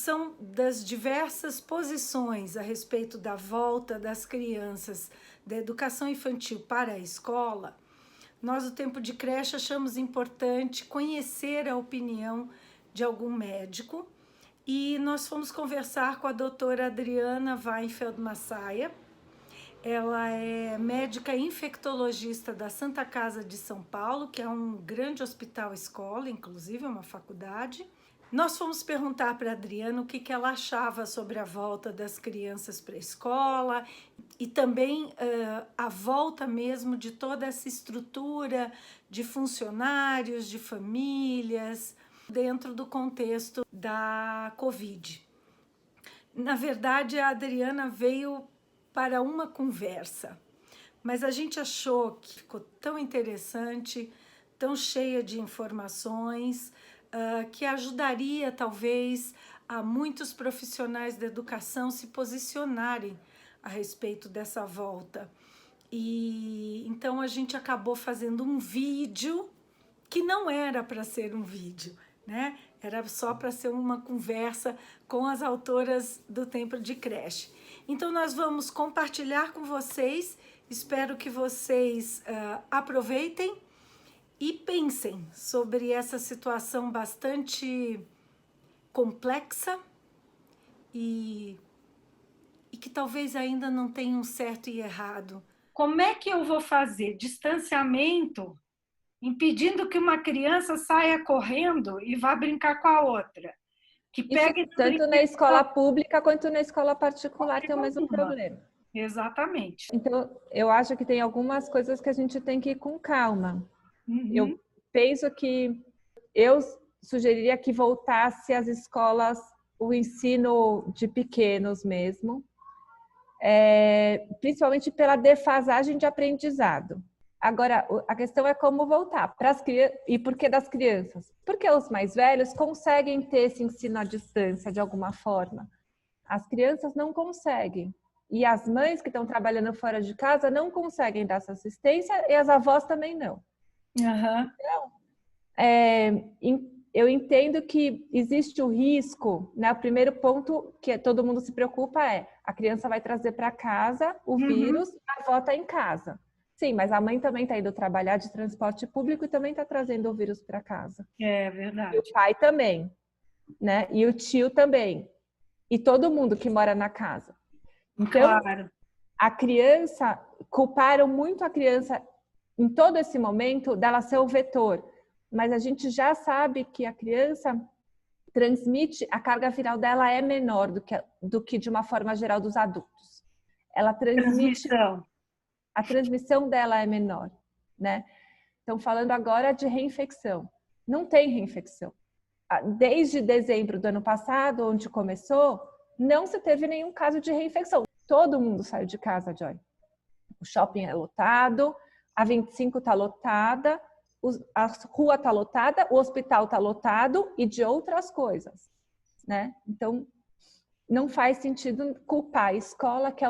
função das diversas posições a respeito da volta das crianças da educação infantil para a escola, nós, do Tempo de Creche, achamos importante conhecer a opinião de algum médico e nós fomos conversar com a doutora Adriana Weinfeld Massaia. Ela é médica infectologista da Santa Casa de São Paulo, que é um grande hospital-escola, inclusive é uma faculdade. Nós fomos perguntar para a Adriana o que ela achava sobre a volta das crianças para a escola e também a volta mesmo de toda essa estrutura de funcionários, de famílias, dentro do contexto da Covid. Na verdade, a Adriana veio para uma conversa, mas a gente achou que ficou tão interessante, tão cheia de informações, que ajudaria talvez a muitos profissionais da educação se posicionarem a respeito dessa volta. E então a gente acabou fazendo um vídeo que não era para ser um vídeo, né? Era só para ser uma conversa com as autoras do Tempo de Creche. Então nós vamos compartilhar com vocês, espero que vocês aproveitem e pensem sobre essa situação bastante complexa e que talvez ainda não tenha um certo e errado. Como é que eu vou fazer distanciamento impedindo que uma criança saia correndo e vá brincar com a outra? Que pegue tanto na escola pública quanto na escola particular tem o mesmo problema. Exatamente. Então, eu acho que tem algumas coisas que a gente tem que ir com calma. Eu penso que eu sugeriria que voltasse às escolas o ensino de pequenos mesmo, principalmente pela defasagem de aprendizado. Agora, a questão é como voltar para as crianças. E por que das crianças? Porque os mais velhos conseguem ter esse ensino à distância de alguma forma. As crianças não conseguem. E as mães que estão trabalhando fora de casa não conseguem dar essa assistência e as avós também não. Então, eu entendo que existe o risco, né? O primeiro ponto que todo mundo se preocupa é a criança vai trazer para casa o vírus e a avó está em casa. Sim, mas a mãe também está indo trabalhar de transporte público e também está trazendo o vírus para casa. É verdade. E o pai também, né? E o tio também. E todo mundo que mora na casa. Então, claro, a criança, culparam muito a criança em todo esse momento dela ser o vetor. Mas a gente já sabe que a criança transmite, a carga viral dela é menor do que de uma forma geral dos adultos. Ela transmite... A transmissão dela é menor, né? Então, falando agora de reinfecção. Não tem reinfecção. Desde dezembro do ano passado, onde começou, não se teve nenhum caso de reinfecção. Todo mundo saiu de casa, Joy. O shopping é lotado, a 25 está lotada, a rua está lotada, o hospital está lotado e de outras coisas, né? Então, não faz sentido culpar a escola, que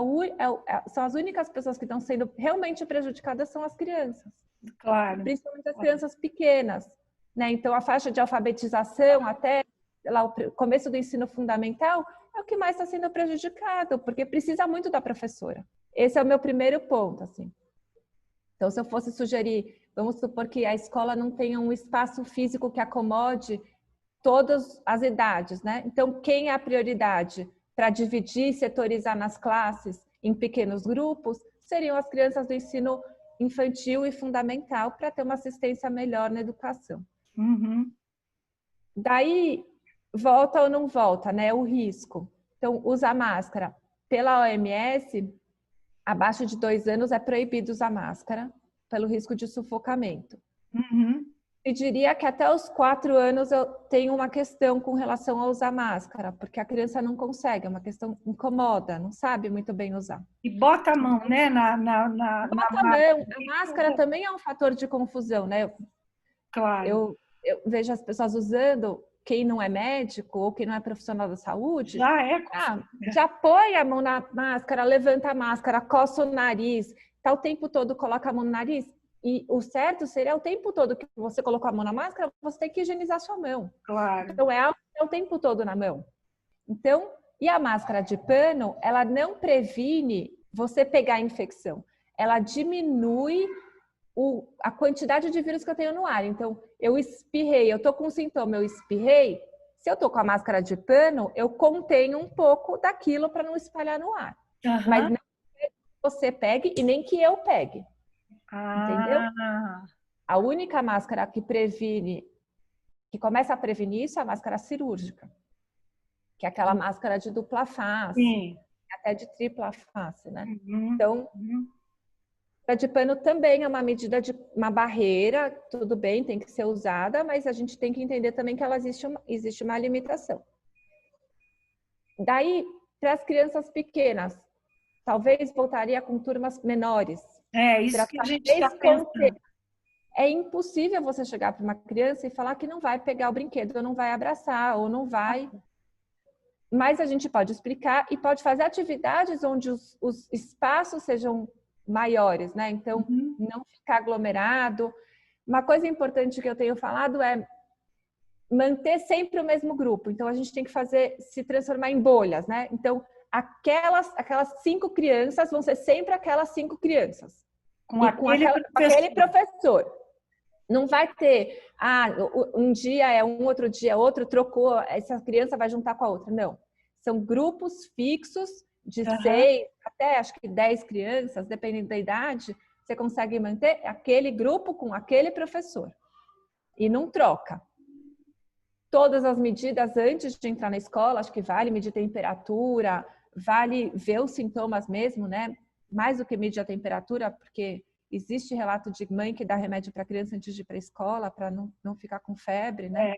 são as únicas pessoas que estão sendo realmente prejudicadas são as crianças. Claro. Principalmente as crianças pequenas, né? Então, a faixa de alfabetização até lá, o começo do ensino fundamental é o que mais está sendo prejudicado, porque precisa muito da professora. Esse é o meu primeiro ponto, assim. Então, se eu fosse sugerir, vamos supor que a escola não tenha um espaço físico que acomode todas as idades, né? Então, quem é a prioridade para dividir e setorizar nas classes em pequenos grupos seriam as crianças do ensino infantil e fundamental para ter uma assistência melhor na educação. Daí, volta ou não volta, né? O risco. Então, usar máscara. Pela OMS, abaixo de 2 anos é proibido usar máscara pelo risco de sufocamento. Eu diria que até os 4 anos eu tenho uma questão com relação a usar máscara, porque a criança não consegue, é uma questão incomoda, não sabe muito bem usar. E bota a mão, né? Bota a mão. A máscara também é um fator de confusão, né? Claro. Eu vejo as pessoas usando, quem não é médico ou quem não é profissional da saúde, já põe a mão na máscara, levanta a máscara, coça o nariz, tá o tempo todo, coloca a mão no nariz. E o certo seria o tempo todo que você colocou a mão na máscara, você tem que higienizar sua mão. Claro. Então, é o tempo todo na mão. Então, e a máscara de pano, ela não previne você pegar a infecção. Ela diminui a quantidade de vírus que eu tenho no ar. Então, eu espirrei, eu tô com um sintoma, eu espirrei. Se eu tô com a máscara de pano, eu contenho um pouco daquilo para não espalhar no ar. Mas não que você pegue e nem que eu pegue. Entendeu? A única máscara que previne, que começa a prevenir isso, é a máscara cirúrgica. Que é aquela máscara de dupla face, até de tripla face, né? Então, a de pano também é uma medida de uma barreira, tudo bem, tem que ser usada, mas a gente tem que entender também que ela existe uma limitação. Daí, para as crianças pequenas, talvez voltaria com turmas menores. É, isso que a gente está pensando. É impossível você chegar para uma criança e falar que não vai pegar o brinquedo, ou não vai abraçar, ou não vai... Mas a gente pode explicar e pode fazer atividades onde os espaços sejam maiores, né? Então, não ficar aglomerado. Uma coisa importante que eu tenho falado é manter sempre o mesmo grupo. Então, a gente tem que se transformar em bolhas, né? Então, aquelas 5 crianças vão ser sempre aquelas 5 crianças. Com aquele professor. Não vai ter, um dia é um, outro dia é outro, trocou, essa criança vai juntar com a outra. Não. São grupos fixos de 6 até acho que 10 crianças, dependendo da idade, você consegue manter aquele grupo com aquele professor. E não troca. Todas as medidas antes de entrar na escola, acho que vale medir temperatura, vale ver os sintomas mesmo, né? Mais do que medir a temperatura, porque existe relato de mãe que dá remédio para a criança antes de ir para a escola, para não ficar com febre, né?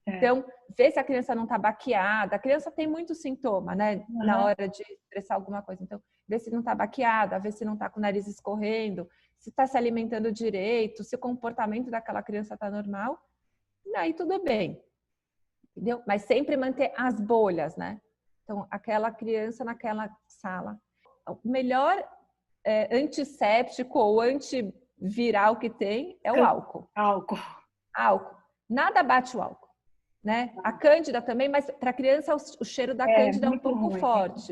Então, ver se a criança não está baqueada. A criança tem muito sintoma, né? Na hora de expressar alguma coisa. Então, ver se não está baqueada, ver se não está com o nariz escorrendo, se está se alimentando direito, se o comportamento daquela criança está normal. Aí tudo bem. Entendeu? Mas sempre manter as bolhas, né? Então, aquela criança naquela sala. O melhor antisséptico ou antiviral que tem é o álcool. Álcool. Nada bate o álcool, né? A cândida também, mas para criança o cheiro da cândida é um pouco forte.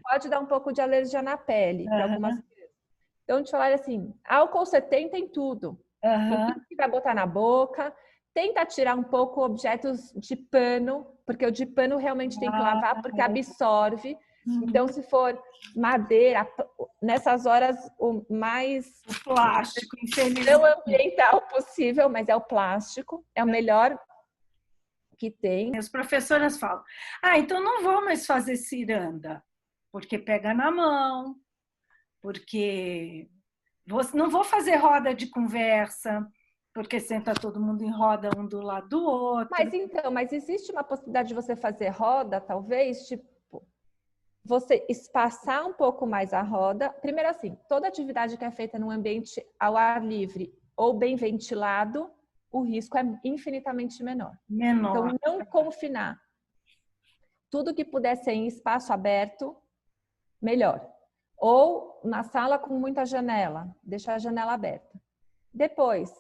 Pode dar um pouco de alergia na pele para algumas crianças. Então, te falar assim, álcool 70 em tudo. Em tudo que vai botar na boca. Tenta tirar um pouco objetos de pano, porque o de pano realmente tem que lavar, porque absorve. Então, se for madeira, nessas horas, o mais plástico, infelizmente. Não ambiental possível, mas é o plástico, é o melhor que tem. As professoras falam, então não vou mais fazer ciranda, porque pega na mão, porque não vou fazer roda de conversa, porque senta todo mundo em roda um do lado do outro. Mas existe uma possibilidade de você fazer roda, talvez, tipo, você espaçar um pouco mais a roda. Primeiro assim, toda atividade que é feita num ambiente ao ar livre ou bem ventilado, o risco é infinitamente menor. Então, não confinar. Tudo que puder ser em espaço aberto, melhor. Ou na sala com muita janela, deixar a janela aberta. Depois,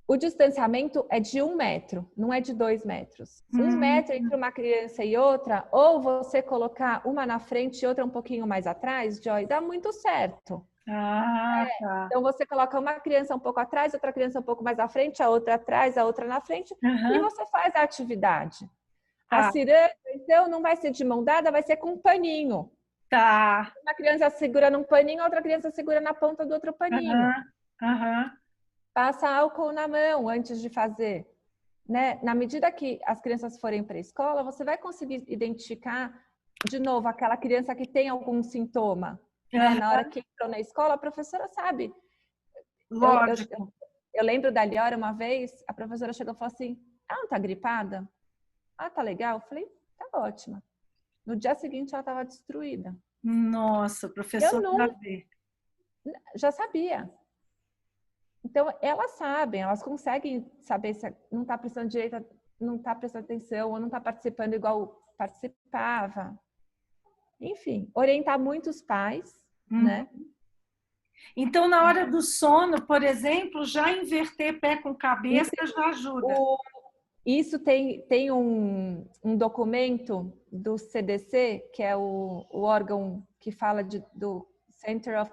o distanciamento é de 1 metro, não é de 2 metros. 1 metro entre uma criança e outra, ou você colocar uma na frente e outra um pouquinho mais atrás, Joy, dá muito certo. Tá. Então, você coloca uma criança um pouco atrás, outra criança um pouco mais à frente, a outra atrás, a outra na frente, e você faz a atividade. A ciranda, então, não vai ser de mão dada, vai ser com um paninho. Uma criança segura num paninho, a outra criança segura na ponta do outro paninho. Passa álcool na mão antes de fazer. Né? Na medida que as crianças forem para a escola, você vai conseguir identificar, de novo, aquela criança que tem algum sintoma. Né? Na hora que entrou na escola, a professora sabe. Lógico. Eu lembro da Liora, uma vez, a professora chegou e falou assim, não tá gripada? Tá legal? Eu falei, tá ótima. No dia seguinte, ela estava destruída. Nossa, professora já sabia. Então, elas sabem, elas conseguem saber se não está prestando direito, não está prestando atenção, ou não está participando igual participava. Enfim, orientar muitos pais, né? Então, na hora do sono, por exemplo, já inverter pé com cabeça já ajuda. Isso tem um documento do CDC, que é o órgão que fala do Center of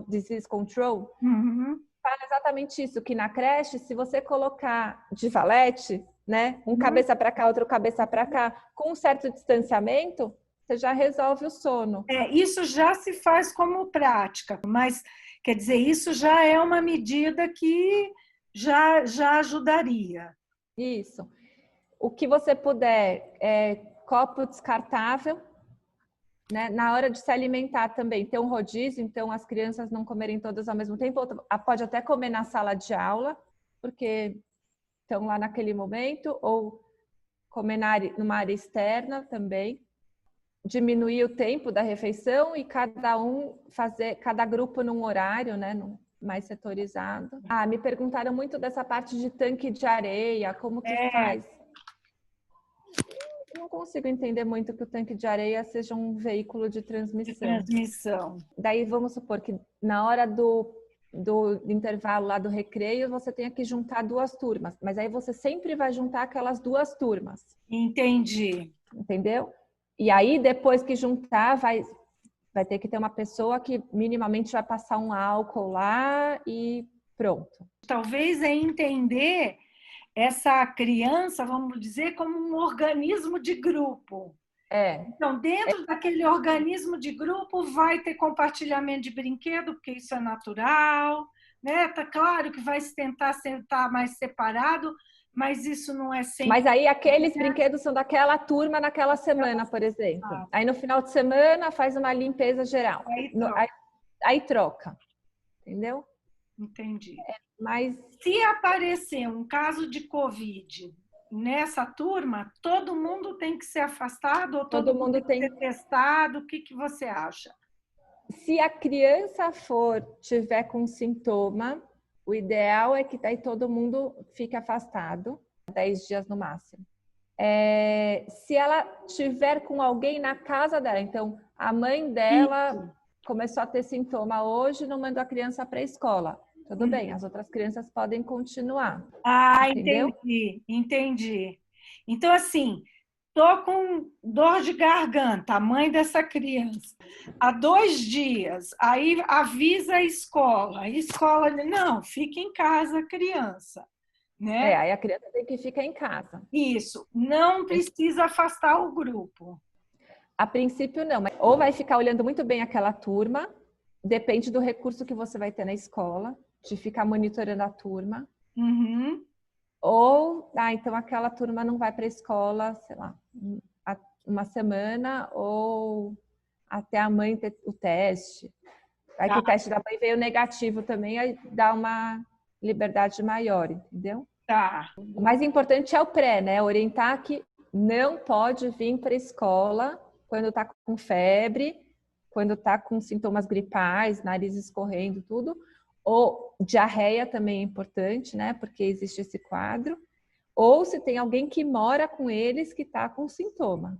Disease Control, fala exatamente isso, que na creche, se você colocar de valete, né, um cabeça para cá, outro cabeça para cá, com um certo distanciamento, você já resolve o sono. Isso já se faz como prática, mas, quer dizer, isso já é uma medida que já ajudaria. Isso. O que você puder, copo descartável, né? Na hora de se alimentar também, ter um rodízio, então as crianças não comerem todas ao mesmo tempo, pode até comer na sala de aula, porque estão lá naquele momento, ou comer numa área externa também. Diminuir o tempo da refeição e cada grupo num horário, né? Mais setorizado. Me perguntaram muito dessa parte de tanque de areia, como que faz? Não consigo entender muito que o tanque de areia seja um veículo de transmissão. Daí vamos supor que na hora do intervalo lá do recreio, você tenha que juntar 2 turmas, mas aí você sempre vai juntar aquelas 2 turmas. Entendi. Entendeu? E aí, depois que juntar, vai ter que ter uma pessoa que minimamente vai passar um álcool lá e pronto. Talvez é entender essa criança, vamos dizer, como um organismo de grupo. Então, dentro daquele organismo de grupo, vai ter compartilhamento de brinquedo, porque isso é natural, né? Tá claro que vai se tentar sentar mais separado, mas isso não é sempre. Mas aí aqueles brinquedos são daquela turma naquela semana, por exemplo. Aí no final de semana faz uma limpeza geral. Aí troca. Entendeu? Entendi. Mas se aparecer um caso de Covid nessa turma, todo mundo tem que ser afastado ou todo mundo tem que ser testado? O que você acha? Se a criança tiver com sintoma, o ideal é que daí todo mundo fique afastado, 10 dias no máximo. Se ela tiver com alguém na casa dela, então a mãe dela começou a ter sintoma hoje, não mandou a criança para a escola. Tudo bem, as outras crianças podem continuar. Entendeu? Entendi. Então, assim, tô com dor de garganta, a mãe dessa criança, há 2 dias, aí avisa a escola não, fica em casa a criança, né? Aí a criança tem que ficar em casa. Isso, não precisa afastar o grupo. A princípio não, mas ou vai ficar olhando muito bem aquela turma, depende do recurso que você vai ter na escola, de ficar monitorando a turma. Ou, então aquela turma não vai para a escola, sei lá, uma semana ou até a mãe ter o teste. Aí que o teste da mãe veio negativo também, aí dá uma liberdade maior, entendeu? O mais importante é o pré, né? Orientar que não pode vir para a escola quando está com febre, quando está com sintomas gripais, nariz escorrendo, tudo. Ou diarreia também é importante, né? Porque existe esse quadro. Ou se tem alguém que mora com eles que está com sintoma.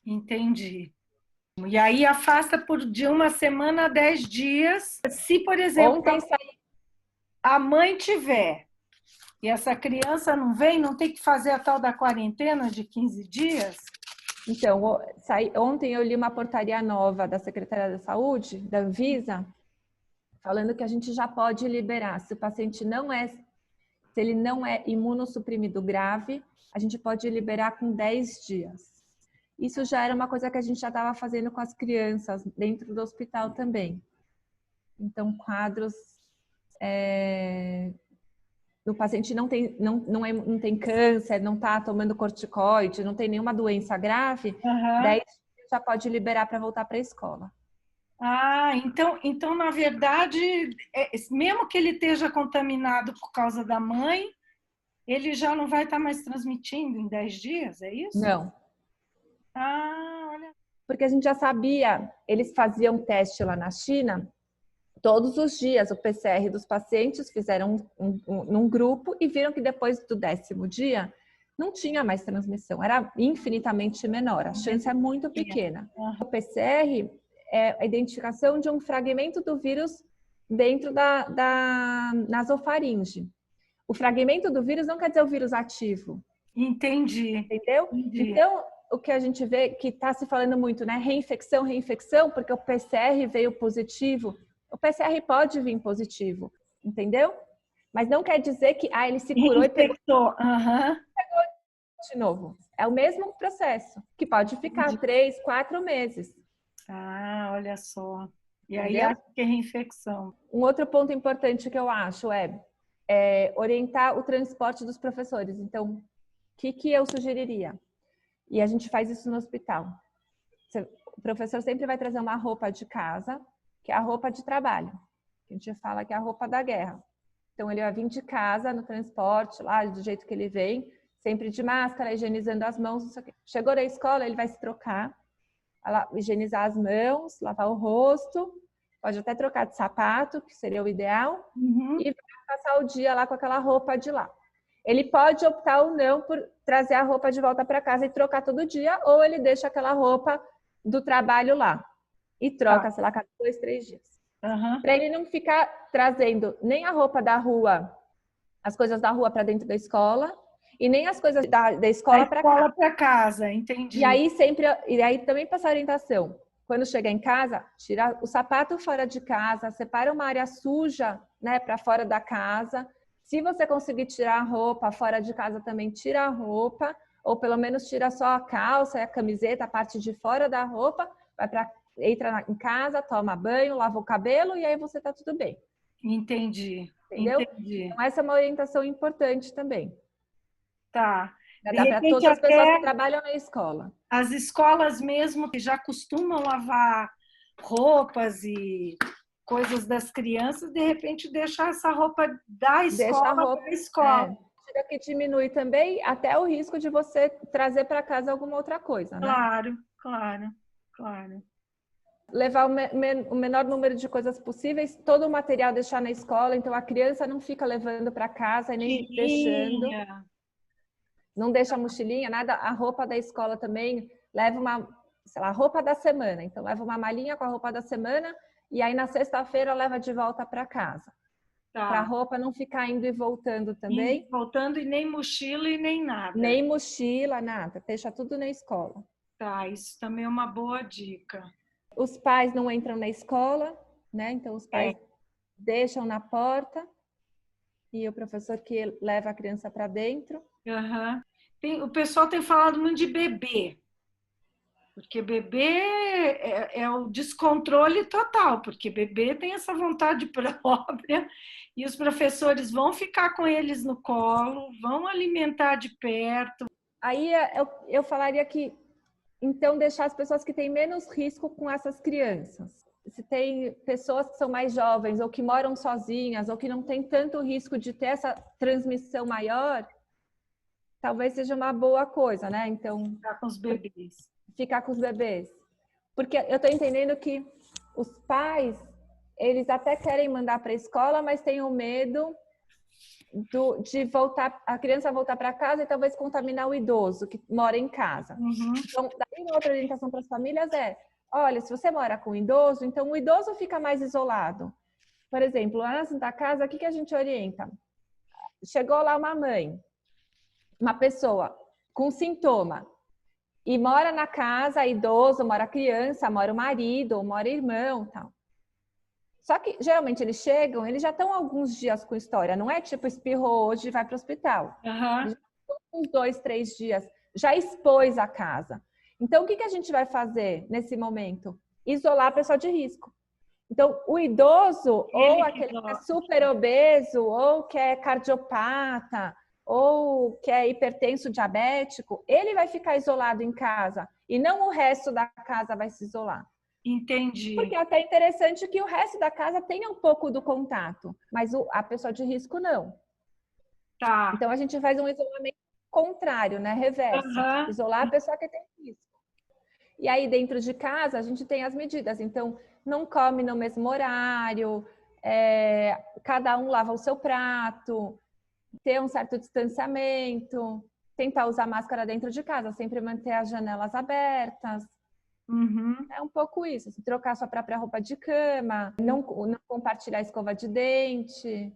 Entendi. E aí afasta de 1 semana a 10 dias. Se, por exemplo, a mãe tiver e essa criança não vem, não tem que fazer a tal da quarentena de 15 dias? Então, ontem eu li uma portaria nova da Secretaria da Saúde, da Anvisa, falando que a gente já pode liberar. Se o paciente se ele não é imunossuprimido grave, a gente pode liberar com 10 dias. Isso já era uma coisa que a gente já estava fazendo com as crianças dentro do hospital também. Então, quadros... o paciente não tem câncer, não está tomando corticoide, não tem nenhuma doença grave, 10 dias já pode liberar para voltar para a escola. Então, na verdade, mesmo que ele esteja contaminado por causa da mãe, ele já não vai estar mais transmitindo em 10 dias, é isso? Não. Olha. Porque a gente já sabia, eles faziam teste lá na China, todos os dias o PCR dos pacientes fizeram num grupo e viram que depois do 10º dia não tinha mais transmissão, era infinitamente menor, a chance é muito pequena. O PCR é a identificação de um fragmento do vírus dentro da nasofaringe. O fragmento do vírus não quer dizer o vírus ativo. Entendi. Entendeu? Entendi. Então, o que a gente vê que está se falando muito, né? Reinfecção, reinfecção, porque o PCR veio positivo. O PCR pode vir positivo, entendeu? Mas não quer dizer que ele se curou e pegou Infectou. Aham. de novo. É o mesmo processo, que pode ficar 3, 4 meses. Ah, olha só. E aí Entendeu? acho que é reinfecção. Um outro ponto importante que eu acho é orientar o transporte dos professores. Então, o que eu sugeriria? E a gente faz isso no hospital. O professor sempre vai trazer uma roupa de casa, que é a roupa de trabalho. A gente fala que é a roupa da guerra. Então, ele vai vir de casa, no transporte, lá do jeito que ele vem, sempre de máscara, higienizando as mãos. Não sei o quê. Chegou na escola, ele vai se trocar, higienizar as mãos, lavar o rosto, pode até trocar de sapato, que seria o ideal, Uhum. e vai passar o dia lá com aquela roupa de lá. Ele pode optar ou não por trazer a roupa de volta para casa e trocar todo dia, ou ele deixa aquela roupa do trabalho lá e troca, sei lá, cada 2, 3 dias. Uhum. Para ele não ficar trazendo nem a roupa da rua, as coisas da rua para dentro da escola, e nem as coisas da escola para casa. Escola para casa, entendi. E aí também passa a orientação. Quando chegar em casa, tira o sapato fora de casa, separa uma área suja, né, para fora da casa. Se você conseguir tirar a roupa fora de casa, também tira a roupa, ou pelo menos tira só a calça e a camiseta, a parte de fora da roupa, entra em casa, toma banho, lava o cabelo e aí você tá tudo bem. Entendi. Entendeu? Entendi. Então essa é uma orientação importante também. Tá. De Dá para repente, todas as pessoas que até trabalham na escola. as escolas mesmo que já costumam lavar roupas e coisas das crianças, de repente deixar essa roupa da Deixa a escola roupa. para a escola. Tira que diminui também até o risco de você trazer para casa alguma outra coisa, né? Claro, claro, claro. Levar o menor número de coisas possíveis, todo o material deixar na escola, então a criança não fica levando para casa e nem deixando. Mochilinha. Não deixa a mochilinha, nada. A roupa da escola também leva uma, sei lá, roupa da semana. Então leva uma malinha com a roupa da semana e aí na sexta-feira leva de volta para casa. Para a Tá. roupa não ficar indo e voltando Indo também. e voltando e nem mochila e nem nada. Nem mochila, nada. Deixa tudo na escola. Tá, isso também é uma boa dica. Os pais não entram na escola, né? Então os pais deixam na porta e o professor que leva a criança para dentro. Uhum. O pessoal tem falado muito de bebê, porque bebê é o descontrole total, porque bebê tem essa vontade própria e os professores vão ficar com eles no colo, vão alimentar de perto. Aí eu falaria que, então, deixar as pessoas que têm menos risco com essas crianças. Se tem pessoas que são mais jovens ou que moram sozinhas ou que não tem tanto risco de ter essa transmissão maior, talvez seja uma boa coisa, né? Então, Ficar com os bebês. Ficar com os bebês. Porque eu estou entendendo que os pais, eles até querem mandar para a escola, mas têm o medo de voltar, a criança voltar para casa e talvez contaminar o idoso que mora em casa. Uhum. Então, daí uma outra orientação para as famílias olha, se você mora com um idoso, então o idoso fica mais isolado. Por exemplo, lá na Santa Casa, o que a gente orienta? Chegou lá uma mãe, uma pessoa com sintoma, e mora na casa, idoso, mora criança, mora o marido, ou mora irmão, tal. Só que, geralmente, eles chegam, eles já estão alguns dias com história. Não é tipo, espirrou hoje e vai para o hospital. Uhum. Eles já estão uns 2, 3 dias. Já expôs a casa. Então, o que a gente vai fazer nesse momento? Isolar a pessoa de risco. Então, o idoso, ou aquele que é super obeso, ou que é cardiopata, ou que é hipertenso diabético, ele vai ficar isolado em casa e não o resto da casa vai se isolar. Entendi. Porque é até interessante que o resto da casa tenha um pouco do contato, mas a pessoa de risco não. Tá. Então a gente faz um isolamento contrário, né? Reverso. Uhum. Isolar a pessoa que tem risco. E aí dentro de casa a gente tem as medidas. Então não come no mesmo horário, cada um lava o seu prato, ter um certo distanciamento, tentar usar máscara dentro de casa, sempre manter as janelas abertas. Uhum. É um pouco isso, assim, trocar sua própria roupa de cama, não compartilhar escova de dente,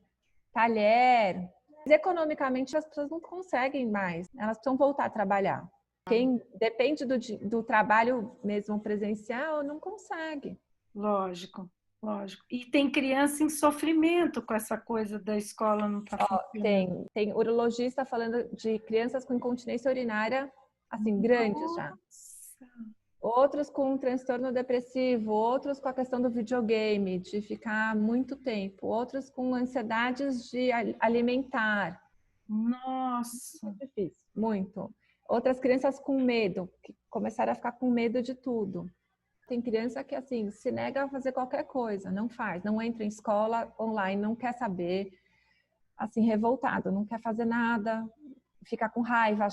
talher. economicamente as pessoas não conseguem mais, elas precisam voltar a trabalhar. Quem depende do trabalho mesmo presencial não consegue. Lógico, lógico. E tem criança em sofrimento com essa coisa da escola não estar funcionando. Tem urologista falando de crianças com incontinência urinária, assim, grandes já. Outros com transtorno depressivo, outros com a questão do videogame, de ficar muito tempo, outros com ansiedades de alimentar. Nossa! Muito difícil, muito. Outras crianças com medo, que começaram a ficar com medo de tudo. Tem criança que, assim, se nega a fazer qualquer coisa, não faz, não entra em escola online, não quer saber, assim, revoltado, não quer fazer nada, fica com raiva,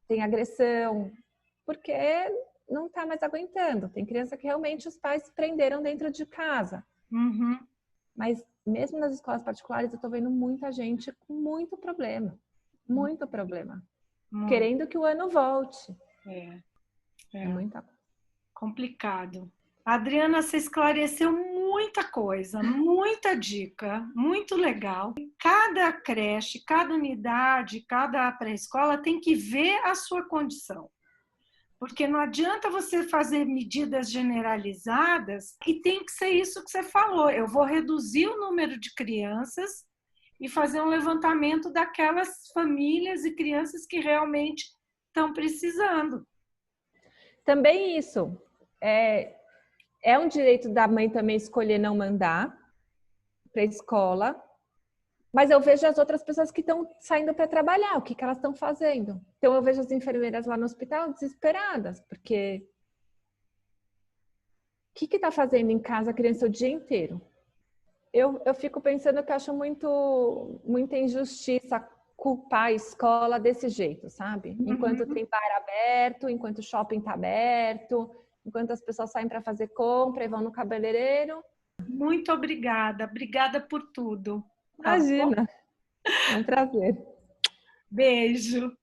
tem agressão, porque não está mais aguentando. Tem criança que realmente os pais se prenderam dentro de casa. Uhum. Mas mesmo nas escolas particulares, eu estou vendo muita gente com muito problema. Muito problema. Querendo que o ano volte. É muita complicado. Adriana, você esclareceu muita coisa, muita dica, muito legal. Cada creche, cada unidade, cada pré-escola tem que ver a sua condição. Porque não adianta você fazer medidas generalizadas e tem que ser isso que você falou. Eu vou reduzir o número de crianças e fazer um levantamento daquelas famílias e crianças que realmente estão precisando. Também isso. É um direito da mãe também escolher não mandar para a escola. Mas eu vejo as outras pessoas que estão saindo para trabalhar, o que elas estão fazendo. Então, eu vejo as enfermeiras lá no hospital desesperadas, porque o que está fazendo em casa a criança o dia inteiro? Eu fico pensando que eu acho muita injustiça culpar a escola desse jeito, sabe? Enquanto tem bar aberto, enquanto o shopping está aberto, enquanto as pessoas saem para fazer compra e vão no cabeleireiro. Muito obrigada. Obrigada por tudo. Imagina. É um prazer. Beijo.